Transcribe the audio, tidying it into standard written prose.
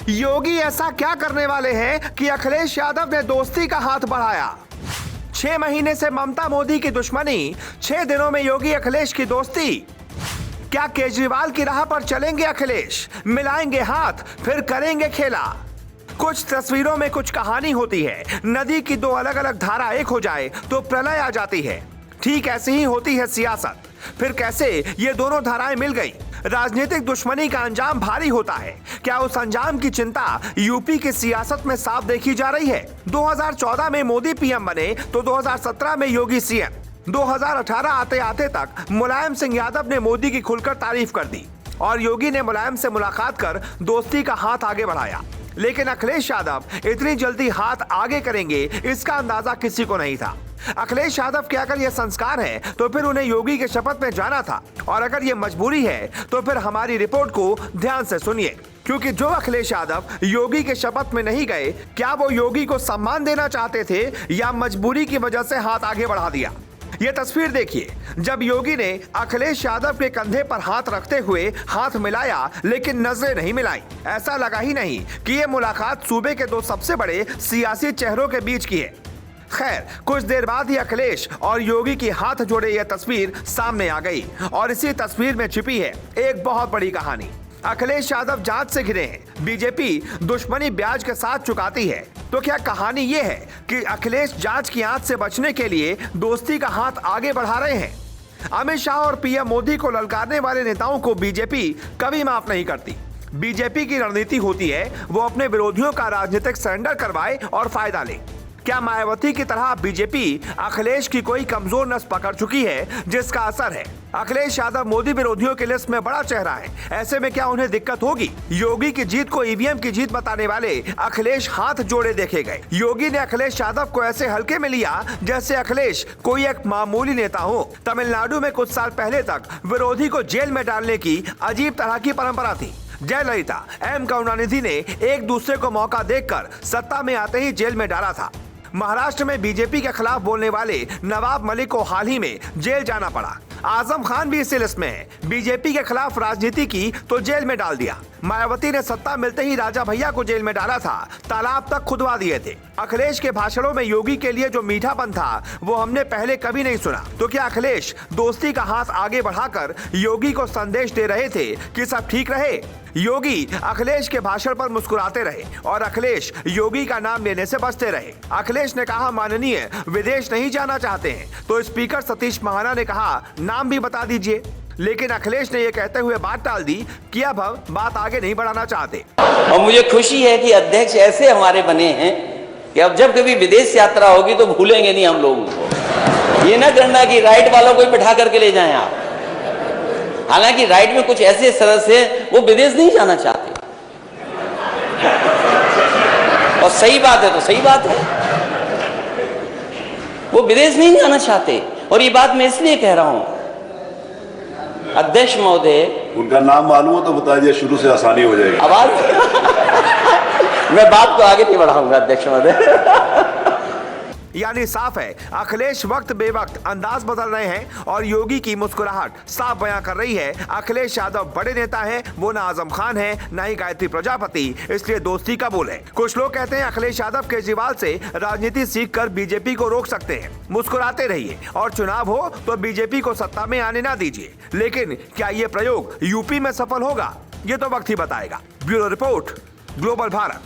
योगी ऐसा क्या करने वाले हैं कि अखिलेश यादव ने दोस्ती का हाथ बढ़ाया? 6 महीने से ममता मोदी की दुश्मनी, 6 दिनों में योगी अखिलेश की दोस्ती। क्या केजरीवाल की राह पर चलेंगे अखिलेश? मिलाएंगे हाथ, फिर करेंगे खेला। कुछ तस्वीरों में कुछ कहानी होती है। नदी की 2 अलग अलग धारा एक हो जाए तो प्रलय आ जाती है। ठीक ऐसी ही होती है सियासत। फिर कैसे ये दोनों धाराएं मिल गई? राजनीतिक दुश्मनी का अंजाम भारी होता है। क्या उस अंजाम की चिंता यूपी की सियासत में साफ देखी जा रही है? 2014 में मोदी पीएम बने तो 2017 में योगी सीएम। 2018 आते आते तक मुलायम सिंह यादव ने मोदी की खुलकर तारीफ कर दी और योगी ने मुलायम से मुलाकात कर दोस्ती का हाथ आगे बढ़ाया। लेकिन अखिलेश यादव इतनी जल्दी हाथ आगे करेंगे, इसका अंदाजा किसी को नहीं था। अखिलेश यादव के अगर ये संस्कार है तो फिर उन्हें योगी के शपथ में जाना था, और अगर ये मजबूरी है तो फिर हमारी रिपोर्ट को ध्यान से सुनिए। क्योंकि जो अखिलेश यादव योगी के शपथ में नहीं गए, क्या वो योगी को सम्मान देना चाहते थे या मजबूरी की वजह से हाथ आगे बढ़ा दिया? ये तस्वीर देखिए, जब योगी ने अखिलेश यादव के कंधे पर हाथ रखते हुए हाथ मिलाया, लेकिन नजरें नहीं मिलाई। ऐसा लगा ही नहीं कि ये मुलाकात सूबे के 2 सबसे बड़े सियासी चेहरों के बीच की है। खैर, कुछ देर बाद ही अखिलेश और योगी की हाथ जोड़े यह तस्वीर सामने आ गई, और इसी तस्वीर में छिपी है एक बहुत बड़ी कहानी। अखिलेश यादव जांच से घिरे हैं, बीजेपी दुश्मनी ब्याज के साथ चुकाती है। तो क्या कहानी ये है कि अखिलेश जांच की आंच से बचने के लिए दोस्ती का हाथ आगे बढ़ा रहे हैं? अमित शाह और पीएम मोदी को ललकारने वाले नेताओं को बीजेपी कभी माफ नहीं करती। बीजेपी की रणनीति होती है वो अपने विरोधियों का राजनीतिक सरेंडर करवाए और फायदा ले। क्या मायावती की तरह बीजेपी अखिलेश की कोई कमजोर नस पकड़ चुकी है जिसका असर है? अखिलेश यादव मोदी विरोधियों की लिस्ट में बड़ा चेहरा है। ऐसे में क्या उन्हें दिक्कत होगी? योगी की जीत को ईवीएम की जीत बताने वाले अखिलेश हाथ जोड़े देखे गए। योगी ने अखिलेश यादव को ऐसे हल्के में लिया जैसे अखिलेश कोई एक मामूली नेता हो। तमिलनाडु में कुछ साल पहले तक विरोधी को जेल में डालने की अजीब तरह की परंपरा थी। जयललिता, एम करुणानिधि ने एक दूसरे को मौका देकर सत्ता में आते ही जेल में डाला था। महाराष्ट्र में बीजेपी के खिलाफ बोलने वाले नवाब मलिक को हाल ही में जेल जाना पड़ा। आजम खान भी इसी लिस्ट में है। बीजेपी के खिलाफ राजनीति की तो जेल में डाल दिया। मायावती ने सत्ता मिलते ही राजा भैया को जेल में डाला था, तालाब तक खुदवा दिए थे। अखिलेश के भाषणों में योगी के लिए जो मीठापन था वो हमने पहले कभी नहीं सुना। तो क्या अखिलेश दोस्ती का हाथ आगे बढ़ाकर योगी को संदेश दे रहे थे कि सब ठीक रहे? योगी अखिलेश के भाषण पर मुस्कुराते रहे और अखिलेश योगी का नाम लेने से बचते रहे। अखिलेश ने कहा माननीय विदेश नहीं जाना चाहते हैं, तो स्पीकर सतीश महाना ने कहा नाम भी बता दीजिए। लेकिन अखिलेश ने यह कहते हुए बात टाल दी कि अब बात आगे नहीं बढ़ाना चाहते। और मुझे खुशी है कि अध्यक्ष ऐसे हमारे बने हैं कि अब जब कभी विदेश यात्रा होगी तो भूलेंगे नहीं हम लोगों को। ये ना करना कि राइट वालों को ही बिठा करके ले जाएं आप। हालांकि राइट में कुछ ऐसे सदस्य हैं वो विदेश नहीं जाना चाहते, और सही बात है तो सही बात है, वो विदेश नहीं जाना चाहते। और ये बात मैं इसलिए कह रहा हूं, अध्यक्ष महोदय, उनका नाम मालूम हो तो बता दिया, शुरू से आसानी हो जाएगी। आवाज मैं बात को आगे नहीं बढ़ाऊंगा अध्यक्ष महोदय। यानी साफ है, अखिलेश वक्त बेवक्त अंदाज बदल रहे हैं और योगी की मुस्कुराहट साफ बयां कर रही है अखिलेश यादव बड़े नेता हैं, वो ना आजम खान है ना ही गायत्री प्रजापति, इसलिए दोस्ती कबूल है। कुछ लोग कहते हैं अखिलेश यादव केजरीवाल से राजनीति सीखकर बीजेपी को रोक सकते हैं। मुस्कुराते रहिए और चुनाव हो तो बीजेपी को सत्ता में आने ना दीजिए। लेकिन क्या ये प्रयोग यूपी में सफल होगा? ये तो वक्त ही बताएगा। Bureau report, global Bharat.